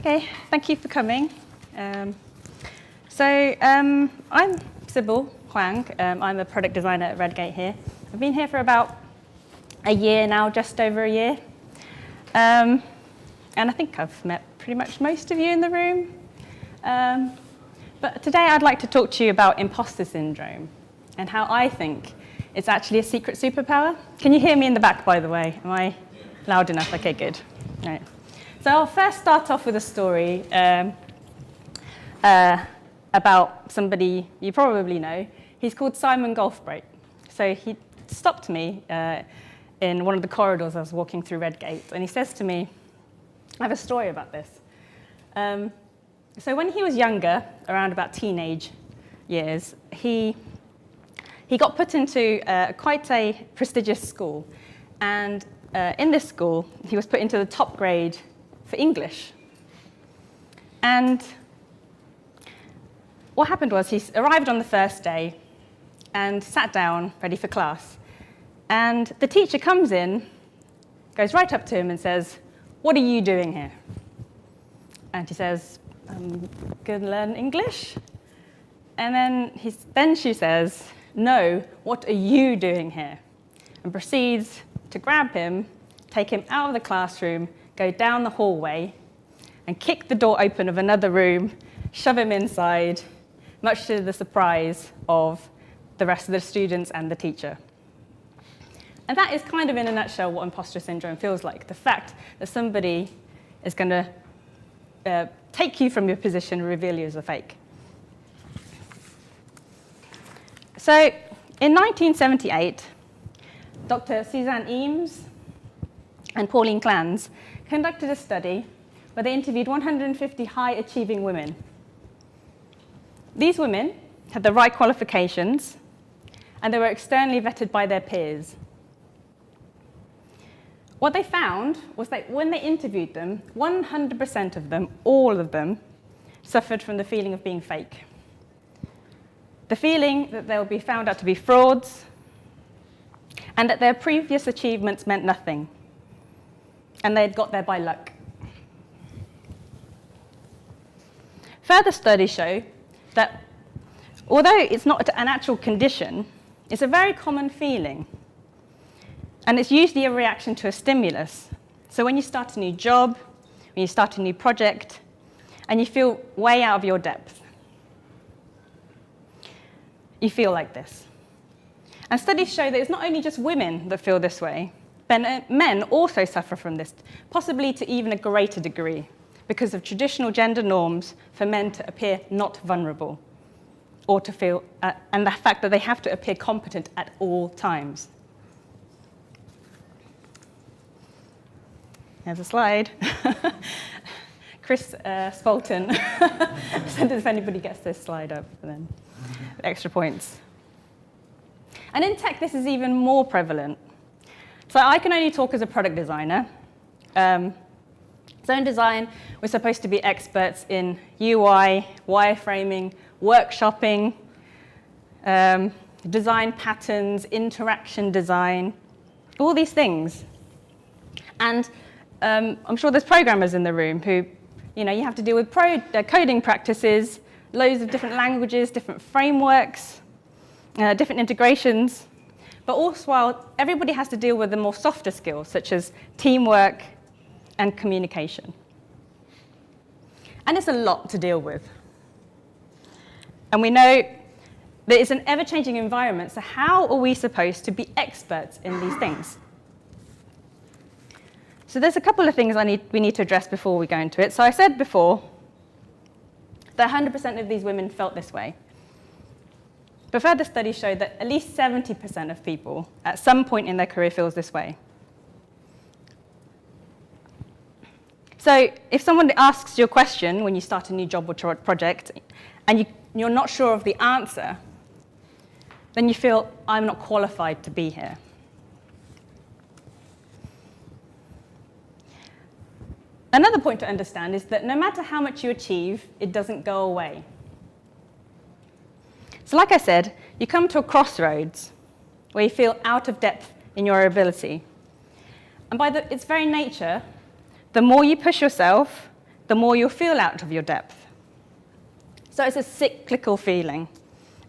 Okay, thank you for coming. I'm Sybil, Hoang. I'm a product designer at Redgate here. I've been here for about a year now, just over a year. And I think I've met pretty much most of you in the room. But today I'd like to talk to you about imposter syndrome and how I think it's actually a secret superpower. Can you hear me in the back, by the way? Am I loud enough? Okay, good. All right. So I'll first start off with a story about somebody you probably know. He's called Simon Golfbreak. So he stopped me in one of the corridors I was walking through Redgate, and he says to me, I have a story about this. So when he was younger, around about teenage years, he got put into quite a prestigious school. And in this school, he was put into the top grade for English. And what happened was he arrived on the first day and sat down, ready for class. And the teacher comes in, goes right up to him and says, "What are you doing here?" And he says, "I'm going to learn English." And then she says, "No, what are you doing here?" And proceeds to grab him, take him out of the classroom, go down the hallway, and kick the door open of another room, shove him inside, much to the surprise of the rest of the students and the teacher. And that is kind of, in a nutshell, what imposter syndrome feels like. The fact that somebody is going to take you from your position and reveal you as a fake. So in 1978, Dr. Suzanne Eames and Pauline Clance conducted a study where they interviewed 150 high-achieving women. These women had the right qualifications, and they were externally vetted by their peers. What they found was that when they interviewed them, 100% of them, all of them, suffered from the feeling of being fake. The feeling that they'll be found out to be frauds, and that their previous achievements meant nothing, and they'd got there by luck. Further studies show that although it's not an actual condition, it's a very common feeling. And it's usually a reaction to a stimulus. So when you start a new job, when you start a new project, and you feel way out of your depth, you feel like this. And studies show that it's not only just women that feel this way, but men also suffer from this, possibly to even a greater degree, because of traditional gender norms for men to appear not vulnerable, or to feel, and the fact that they have to appear competent at all times. There's a slide. Chris Spolton said if anybody gets this slide up, then extra points. And in tech, this is even more prevalent. So I can only talk as a product designer. Zone design, we're supposed to be experts in UI, wireframing, workshopping, design patterns, interaction design, all these things. And I'm sure there's programmers in the room who, you have to deal with coding practices, loads of different languages, different frameworks, different integrations. But also, while everybody has to deal with the more softer skills, such as teamwork and communication. And it's a lot to deal with. And we know that it's an ever-changing environment, so how are we supposed to be experts in these things? So there's a couple of things we need to address before we go into it. So I said before that 100% of these women felt this way. But further studies show that at least 70% of people at some point in their career feels this way. So if someone asks you a question when you start a new job or project, and you're not sure of the answer, then you feel, I'm not qualified to be here. Another point to understand is that no matter how much you achieve, it doesn't go away. So like I said, you come to a crossroads where you feel out of depth in your ability. And by its very nature, the more you push yourself, the more you'll feel out of your depth. So it's a cyclical feeling,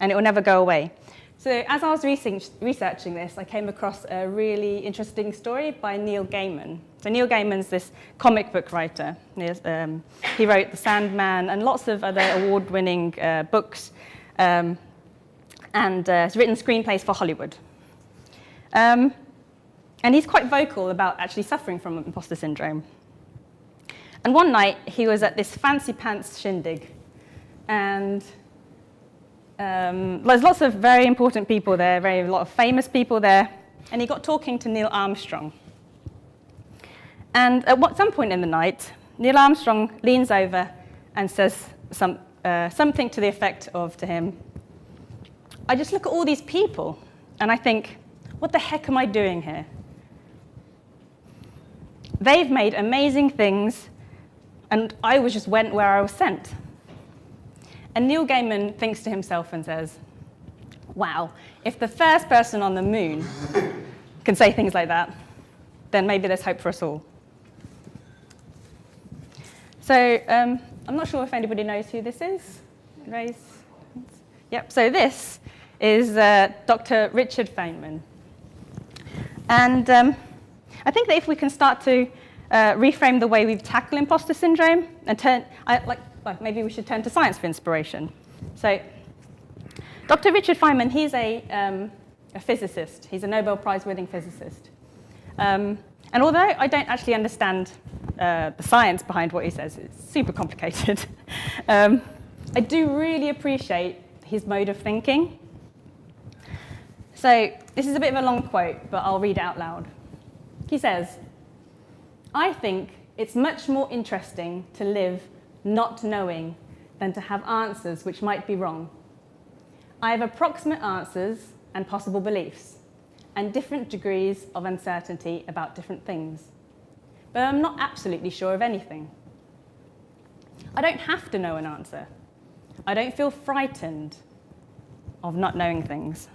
and it will never go away. So as I was researching this, I came across a really interesting story by Neil Gaiman. So Neil Gaiman's this comic book writer. He wrote The Sandman and lots of other award-winning books, and has written screenplays for Hollywood. And he's quite vocal about actually suffering from imposter syndrome. And one night, he was at this fancy pants shindig, and there's lots of very important people there, a lot of famous people there, and he got talking to Neil Armstrong. And at some point in the night, Neil Armstrong leans over and says something to the effect of to him, I just look at all these people, and I think, what the heck am I doing here? They've made amazing things, and I just went where I was sent. And Neil Gaiman thinks to himself and says, wow, if the first person on the moon can say things like that, then maybe there's hope for us all. So I'm not sure if anybody knows who this is. Raise. Yep, so this is Dr. Richard Feynman. And I think that if we can start to reframe the way we tackle imposter syndrome and maybe we should turn to science for inspiration. So Dr. Richard Feynman, he's a physicist. He's a Nobel Prize-winning physicist. And although I don't actually understand the science behind what he says, it's super complicated, I do really appreciate his mode of thinking. So this is a bit of a long quote, but I'll read it out loud. He says, I think it's much more interesting to live not knowing than to have answers which might be wrong. I have approximate answers and possible beliefs, and different degrees of uncertainty about different things. But I'm not absolutely sure of anything. I don't have to know an answer. I don't feel frightened of not knowing things.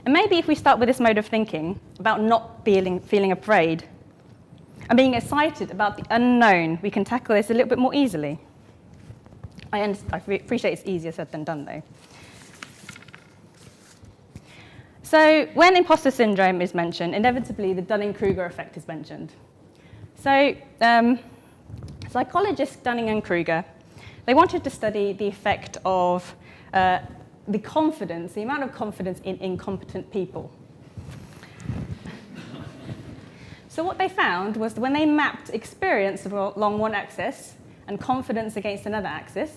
And maybe if we start with this mode of thinking about not feeling afraid and being excited about the unknown, we can tackle this a little bit more easily. I appreciate it's easier said than done, though. So when imposter syndrome is mentioned, inevitably the Dunning-Kruger effect is mentioned. So psychologists Dunning and Kruger, they wanted to study the effect of the amount of confidence in incompetent people. So what they found was that when they mapped experience along one axis and confidence against another axis,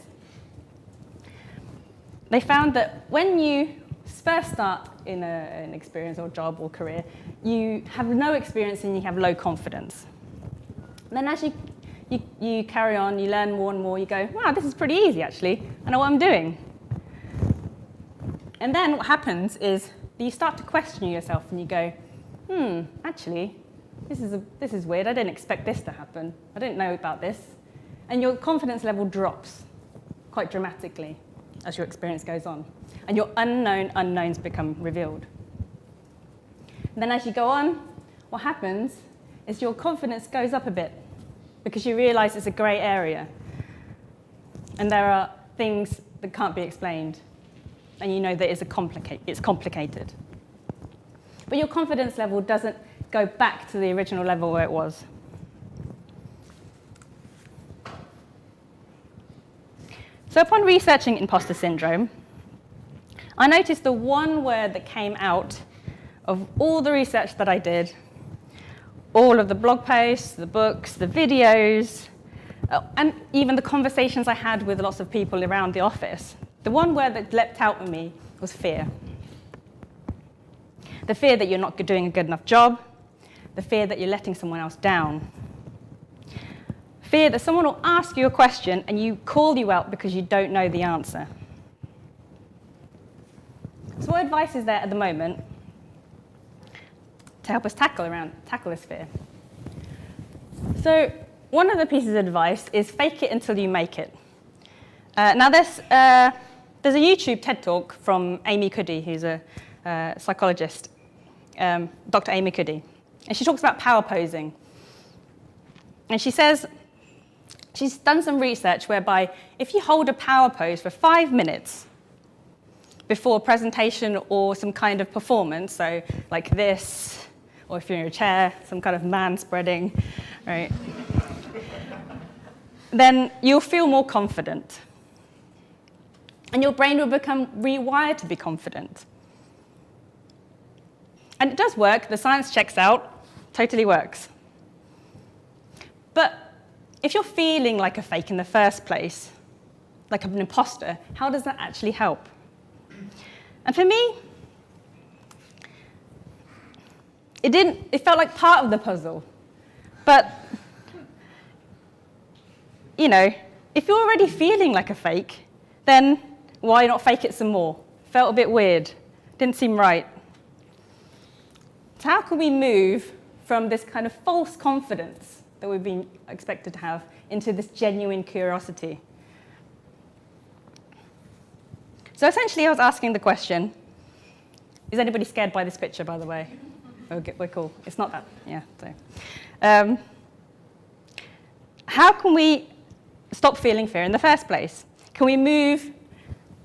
they found that when you first start in an experience or job or career, you have no experience and you have low confidence. And then as you carry on, you learn more and more, you go, wow, this is pretty easy actually, I know what I'm doing. And then what happens is that you start to question yourself and you go, actually, this is weird, I didn't expect this to happen, I didn't know about this. And your confidence level drops quite dramatically as your experience goes on. And your unknown unknowns become revealed. And then as you go on, what happens is your confidence goes up a bit because you realize it's a gray area. And there are things that can't be explained. And you know that it's complicated. But your confidence level doesn't go back to the original level where it was. So upon researching imposter syndrome, I noticed the one word that came out of all the research that I did, all of the blog posts, the books, the videos, and even the conversations I had with lots of people around the office. The one word that leapt out at me was fear. The fear that you're not doing a good enough job, the fear that you're letting someone else down. Fear that someone will ask you a question and you call you out because you don't know the answer. So what advice is there at the moment to help us tackle this fear? So one of the pieces of advice is fake it until you make it. Now there's a YouTube TED Talk from Amy Cuddy, who's a psychologist, Dr. Amy Cuddy. And she talks about power posing. And she says she's done some research whereby if you hold a power pose for 5 minutes before a presentation or some kind of performance, so like this, or if you're in a chair, some kind of man spreading, right, then you'll feel more confident. And your brain will become rewired to be confident. And it does work. The science checks out. Totally works. But if you're feeling like a fake in the first place, like an imposter, how does that actually help? And for me, it felt like part of the puzzle. But, you know, if you're already feeling like a fake, then why not fake it some more? Felt a bit weird. Didn't seem right. So how can we move from this kind of false confidence that we've been expected to have into this genuine curiosity? So essentially, I was asking the question, is anybody scared by this picture, by the way? Okay, we're cool. It's not that. Yeah. So, how can we stop feeling fear in the first place? Can we move?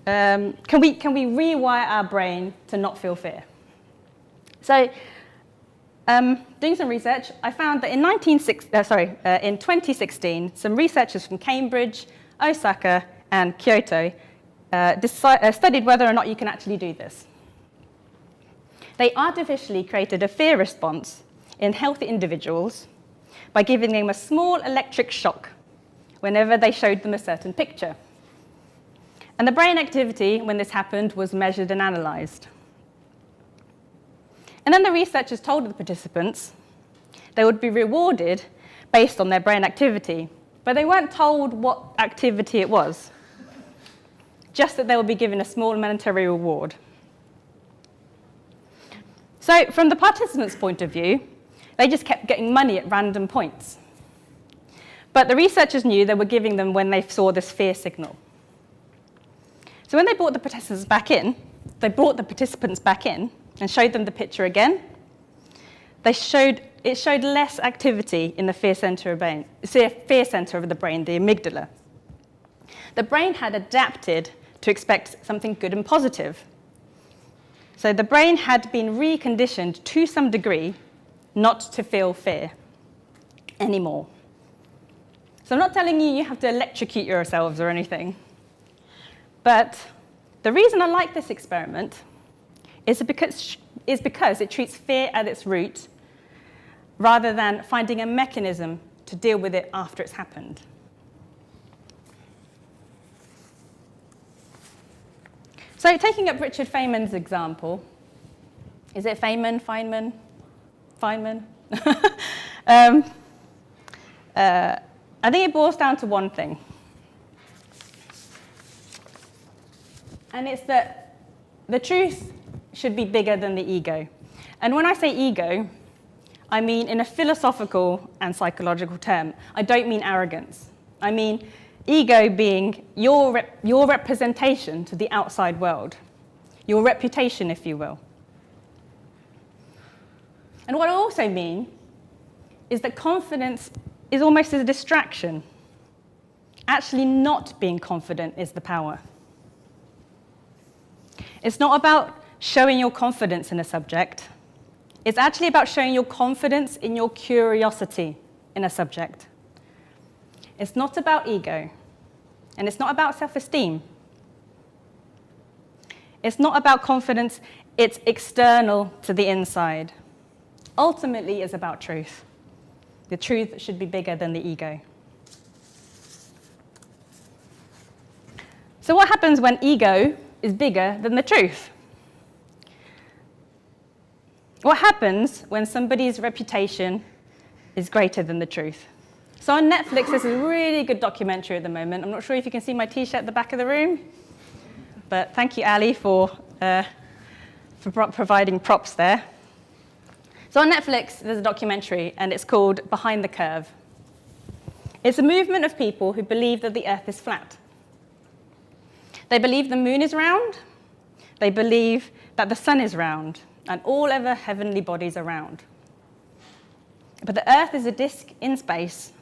Can we rewire our brain to not feel fear? So, doing some research, I found that in 2016, some researchers from Cambridge, Osaka, and Kyoto studied whether or not you can actually do this. They artificially created a fear response in healthy individuals by giving them a small electric shock whenever they showed them a certain picture. And the brain activity when this happened was measured and analysed. And then the researchers told the participants they would be rewarded based on their brain activity, but they weren't told what activity it was, just that they would be given a small monetary reward. So from the participants' point of view, they just kept getting money at random points. But the researchers knew they were giving them when they saw this fear signal. So when they brought the participants back in and showed them the picture again, it showed less activity in the fear center of the brain, the amygdala. The brain had adapted to expect something good and positive. So the brain had been reconditioned to some degree not to feel fear anymore. So I'm not telling you you have to electrocute yourselves or anything. But the reason I like this experiment is because it treats fear at its root rather than finding a mechanism to deal with it after it's happened. So taking up Richard Feynman's example, is it Feynman? I think it boils down to one thing. And it's that the truth should be bigger than the ego. And when I say ego, I mean in a philosophical and psychological term. I don't mean arrogance. I mean ego being your representation to the outside world, your reputation, if you will. And what I also mean is that confidence is almost a distraction. Actually, not being confident is the power. It's not about showing your confidence in a subject. It's actually about showing your confidence in your curiosity in a subject. It's not about ego, and it's not about self-esteem. It's not about confidence, it's external to the inside. Ultimately, it's about truth. The truth should be bigger than the ego. So what happens when ego is bigger than the truth? What happens when somebody's reputation is greater than the truth? So on Netflix, there's a really good documentary at the moment. I'm not sure if you can see my T-shirt at the back of the room, but thank you, Ali, for providing props there. So on Netflix, there's a documentary, and it's called Behind the Curve. It's a movement of people who believe that the Earth is flat. They believe the moon is round. They believe that the sun is round, and all other heavenly bodies are round. But the Earth is a disk in space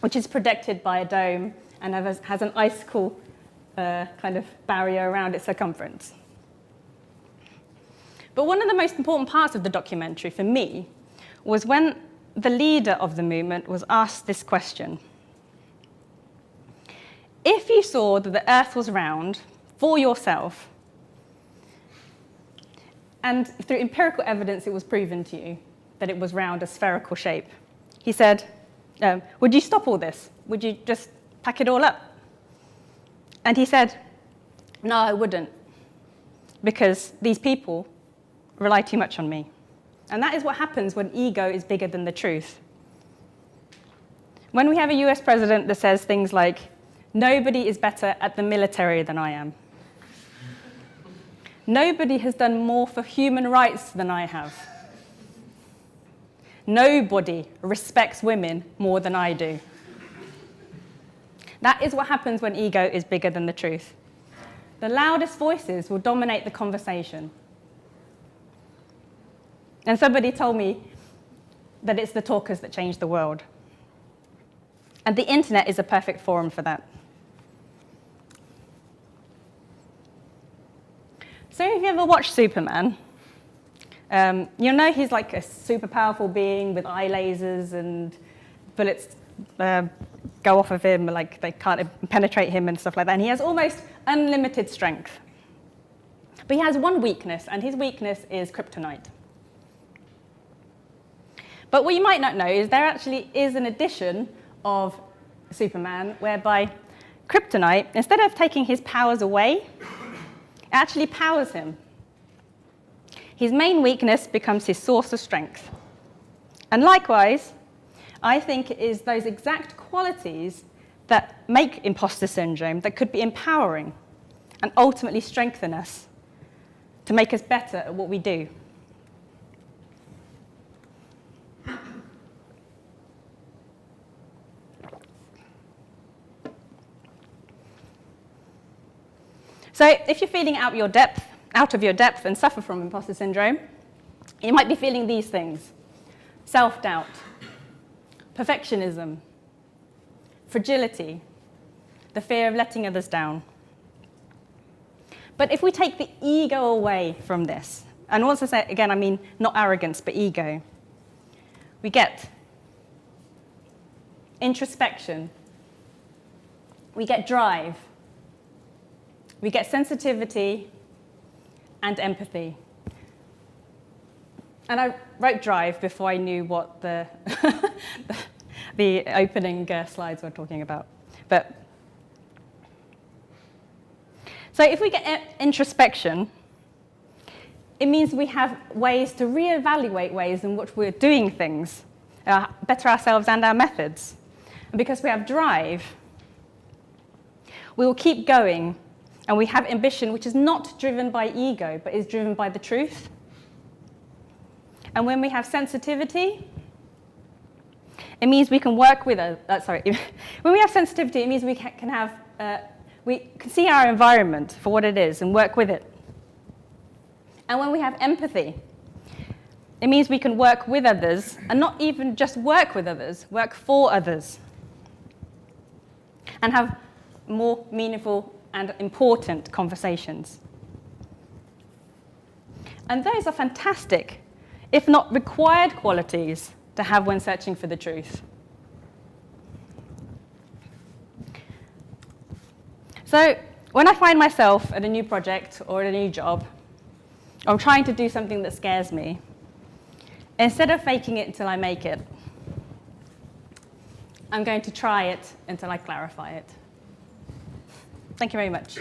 which is protected by a dome and has an icicle kind of barrier around its circumference. But one of the most important parts of the documentary for me was when the leader of the movement was asked this question. If you saw that the Earth was round for yourself, and through empirical evidence it was proven to you that it was round, a spherical shape, he said, would you stop all this? Would you just pack it all up? And he said, no, I wouldn't, because these people rely too much on me. And that is what happens when ego is bigger than the truth. When we have a US president that says things like, nobody is better at the military than I am. Nobody has done more for human rights than I have. Nobody respects women more than I do. That is what happens when ego is bigger than the truth. The loudest voices will dominate the conversation. And somebody told me that it's the talkers that change the world. And the internet is a perfect forum for that. So if you ever watched Superman, you'll know he's like a super powerful being with eye lasers and bullets go off of him, like they can't penetrate him and stuff like that. And he has almost unlimited strength. But he has one weakness, and his weakness is kryptonite. But what you might not know is there actually is an edition of Superman whereby kryptonite, instead of taking his powers away, it actually powers him. His main weakness becomes his source of strength. And likewise, I think it is those exact qualities that make imposter syndrome that could be empowering and ultimately strengthen us to make us better at what we do. So if you're feeling out of your depth and suffer from imposter syndrome, you might be feeling these things: self-doubt, perfectionism, fragility, the fear of letting others down. But if we take the ego away from this, and once I say again, I mean not arrogance, but ego, we get introspection, we get drive, we get sensitivity and empathy. And I wrote drive before I knew what the opening slides were talking about. So if we get introspection, it means we have ways to reevaluate ways in which we're doing things, better ourselves and our methods. And because we have drive, we will keep going, and we have ambition which is not driven by ego, but is driven by the truth. And when we have sensitivity, it means we can work with when we have sensitivity, it means we can see our environment for what it is and work with it. And when we have empathy, it means we can work with others, and not even just work with others, work for others, and have more meaningful and important conversations. And those are fantastic, if not required, qualities to have when searching for the truth. So when I find myself at a new project or at a new job, or I'm trying to do something that scares me, instead of faking it until I make it, I'm going to try it until I clarify it. Thank you very much.